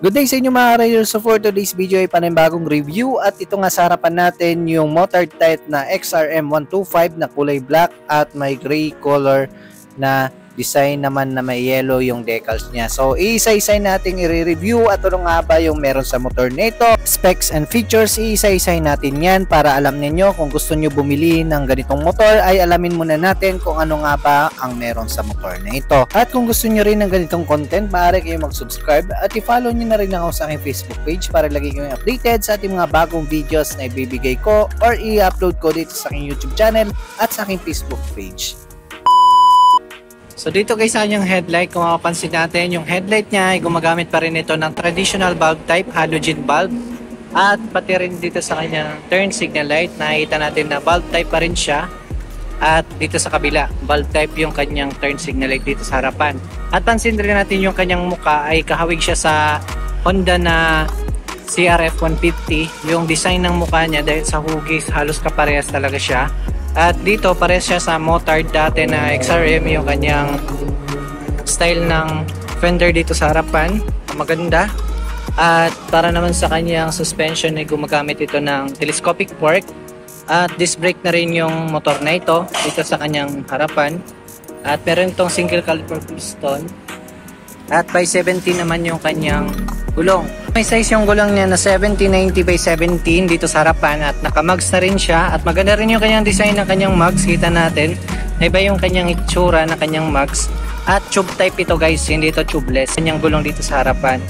Good day sa inyo mga riders. So for today's video ay panibagong review at ito nga sa harapan natin yung motor type na XRM 125 na kulay black at may gray color na design naman na may yellow yung decals niya. So iisa-isay natin i-review at ano nga ba yung meron sa motor nito, specs and features, iisa-isay natin yan para alam niyo kung gusto niyo bumili ng ganitong motor ay alamin muna natin kung ano nga ba ang meron sa motor na ito. At kung gusto niyo rin ng ganitong content, maaari kayo mag-subscribe at i-follow niyo na rin ako sa aking Facebook page para lagi kayong updated sa ating mga bagong videos na ibibigay ko or i-upload ko dito sa aking YouTube channel at sa aking Facebook page. So dito guys sa kanyang headlight, kung mapapansin natin, yung headlight niya ay gumagamit pa rin ito ng traditional bulb type, halogen bulb. At pati rin dito sa kanyang turn signal light, nakikita natin na bulb type pa rin siya. At dito sa kabila, bulb type yung kanyang turn signal light dito sa harapan. At pansin rin natin yung kanyang muka ay kahawig siya sa Honda na CRF 150. Yung design ng muka niya dahil sa hugis, halos kaparehas talaga siya. At dito parehas siya sa motard dati na XRM, yung kanyang style ng fender dito sa harapan, maganda. At para naman sa kanyang suspension ay gumagamit ito ng telescopic fork. At disc brake na rin yung motor na ito dito sa kanyang harapan. At meron itong single caliper piston. At by 70 naman yung kanyang gulong. May size yung gulong niya na 70-90 by 17 dito sa harapan at naka-mugs na rin siya. At maganda rin yung kanyang design ng kanyang mugs. Kita natin, iba yung kanyang itsura ng kanyang mugs. At tube type ito guys, hindi ito tubeless. Kanyang gulong dito sa harapan.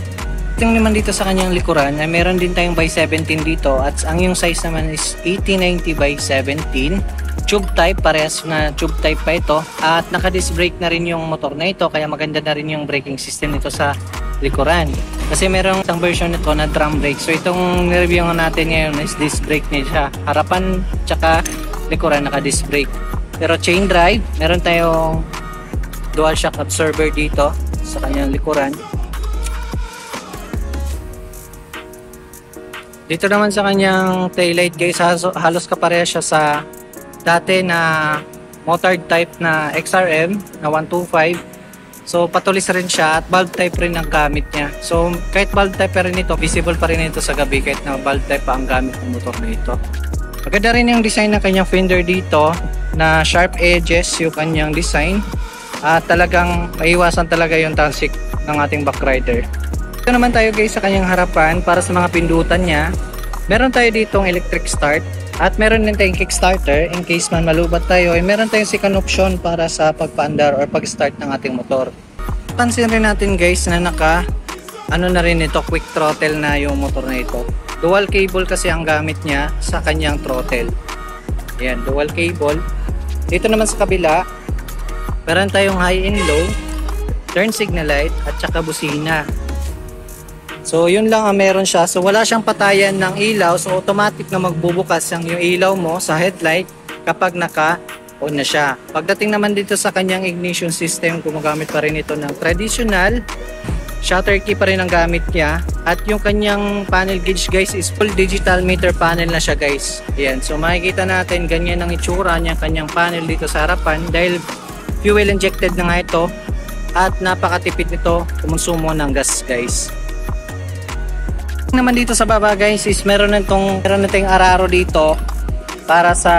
Tingnan naman dito sa kanyang likuran ay meron din tayong by 17 dito. At ang yung size naman is 80-90 by 17. Tube type, parehas na tube type pa ito. At naka-disc brake na rin yung motor na ito, kaya maganda na rin yung braking system nito sa likuran. Kasi merong isang version nito na drum brake. So itong nireview natin ngayon is disc brake niya siya. Harapan tsaka likuran naka-disc brake. Pero chain drive, meron tayong dual shock absorber dito sa kanyang likuran. Dito naman sa kanyang taillight guys, halos kapareha siya sa dati na motard type na XRM na 125. So patulis rin siya at bulb type rin ang gamit niya. So kahit bulb type pa rin ito, visible pa rin ito sa gabi kahit na bulb type pa ang gamit ng motor na ito. Maganda rin yung design ng kanyang fender dito na sharp edges yung kanyang design. At talagang maiwasan talaga yung talsik ng ating backrider. Ito naman tayo guys sa kanyang harapan para sa mga pindutan niya. Meron tayo ditong electric start. At meron din tayong kickstarter in case man malubat tayo ay meron tayong second option para sa pagpaandar or pag-start ng ating motor. Pansin rin natin guys na ano na rin ito, quick throttle na yung motor na ito. Dual cable kasi ang gamit niya sa kanyang throttle. Ayan, dual cable. Dito naman sa kabila, meron tayong high and low, turn signal light at saka busina. So yun lang ang meron siya. So wala siyang patayan ng ilaw. So automatic na magbubukas yung ilaw mo sa headlight kapag naka-on na siya. Pagdating naman dito sa kanyang ignition system, gumagamit pa rin ito ng traditional. Shutter key pa rin ang gamit niya. At yung kanyang panel gauge guys is full digital meter panel na siya guys. Ayan. So makikita natin ganyan ang itsura niya kanyang panel dito sa harapan dahil fuel injected na nga ito. At napakatipid nito kumonsumo ng gas guys. Naman dito sa baba guys is meron tayong araro dito para sa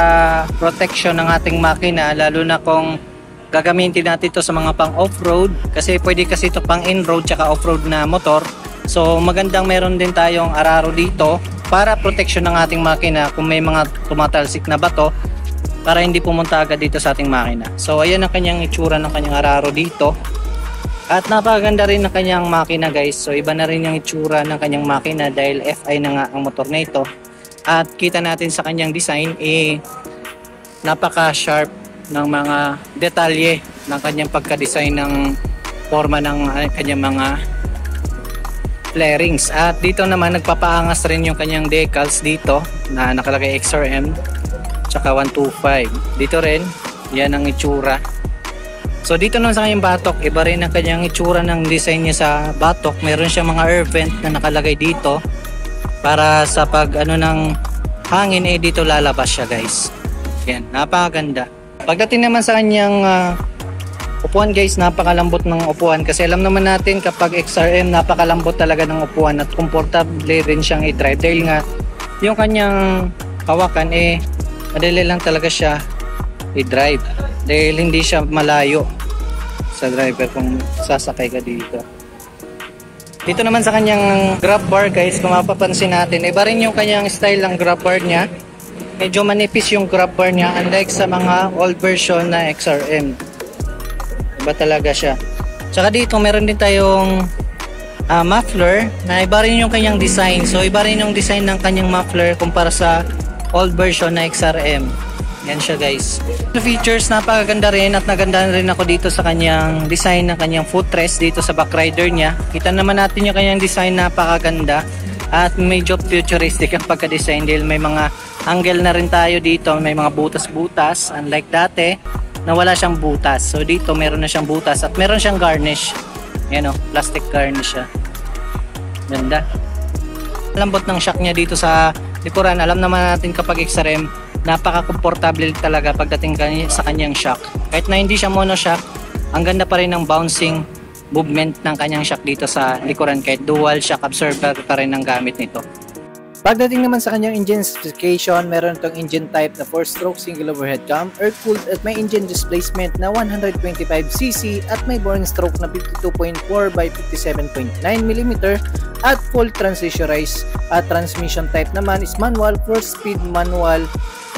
protection ng ating makina, lalo na kung gagamitin natin ito sa mga pang off-road kasi pwede kasi ito pang in-road tsaka off-road na motor. So magandang meron din tayong araro dito para protection ng ating makina kung may mga tumatalsik na bato para hindi pumunta agad dito sa ating makina. So ayan ang kanyang itsura ng kanyang araro dito. At napakaganda rin ng kanyang makina guys. So iba na rin yung itsura ng kanyang makina dahil FI na nga ang motor na ito. At kita natin sa kanyang design napaka-sharp ng mga detalye ng kanyang pagka-design ng forma ng kanyang mga flarings. At dito naman nagpapaangas rin yung kanyang decals dito na nakalagay XRM tsaka 125. Dito rin yan ang itsura. So dito naman sa kanyang batok, iba rin ang kanyang itsura ng design niya sa batok. Meron siyang mga air vent na nakalagay dito para sa pag ng hangin dito lalabas siya guys. Yan, napakaganda. Pagdating naman sa kanyang Upuan guys, napakalambot ng upuan kasi alam naman natin kapag XRM napakalambot talaga ng upuan at komportable rin siyang i-drive dahil nga yung kanyang hawakan madali lang talaga siya i-drive dahil hindi siya malayo sa driver kung sasakay ka dito. Dito naman sa kanyang grab bar guys, kung mapapansin natin, iba rin yung kanyang style ng grab bar niya. Medyo manipis yung grab bar niya unlike sa mga old version na XRM. Iba talaga siya. Tsaka dito meron din tayong muffler na iba rin yung kanyang design. So iba rin yung design ng kanyang muffler kumpara sa old version na XRM. Yan siya guys. Features napakaganda rin at naganda rin ako dito sa kanyang design ng kanyang footrest dito sa back rider niya. Kita naman natin yung kanyang design, napakaganda at medyo futuristic ang pagka-design dahil may mga angle na rin tayo dito, may mga butas-butas unlike dati na wala siyang butas. So dito meron na siyang butas at meron siyang garnish. Yan o, plastic garnish siya. Ganda. Lambot ng shock niya dito sa likuran. Alam naman natin kapag XRM, napaka-komportable talaga pagdating sa kanyang shock. Kahit na hindi siya monoshock, ang ganda pa rin ng bouncing movement ng kanyang shock dito sa likuran kahit dual shock absorber pa rin ang gamit nito. Pagdating naman sa kanyang engine specification, meron itong engine type na 4-stroke single overhead cam, air-cooled at may engine displacement na 125cc at may boring stroke na 52.4 by 57.9mm at full transitionized at transmission type naman is manual, 4-speed manual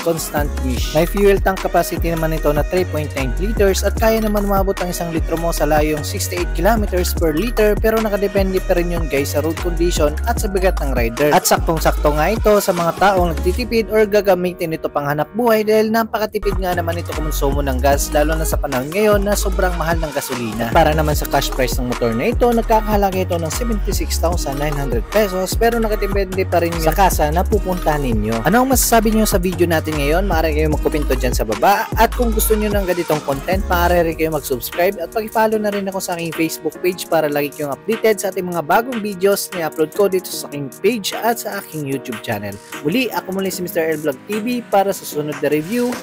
constant push. May fuel tank capacity naman ito na 3.9 liters at kaya naman umabot ang 1 litro mo sa layong 68 kilometers per liter, pero nakadepende pa rin yun guys sa road condition at sa bigat ng rider. At saktong-sakto nga ito sa mga taong nagtitipid or gagamitin ito pang hanap buhay dahil napakatipid nga naman ito kumonsumo ng gas lalo na sa panahon ngayon na sobrang mahal ng gasolina. Para naman sa cash price ng motor na ito, nagkakahalaga ito ng 76,900 pesos pero nakadepende pa rin sa kasa na pupuntahan ninyo. Ano ang masasabi nyo sa video natin ngayon? Maaari kayo magkomento dyan sa baba at kung gusto nyo ng ganitong content, maaari rin kayo mag-subscribe at pag-follow na rin ako sa aking Facebook page para lagi kayong updated sa ating mga bagong videos na upload ko dito sa aking page at sa aking YouTube channel. Muli, ako muli si Mr. L Vlog TV para sa susunod na review.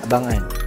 Abangan!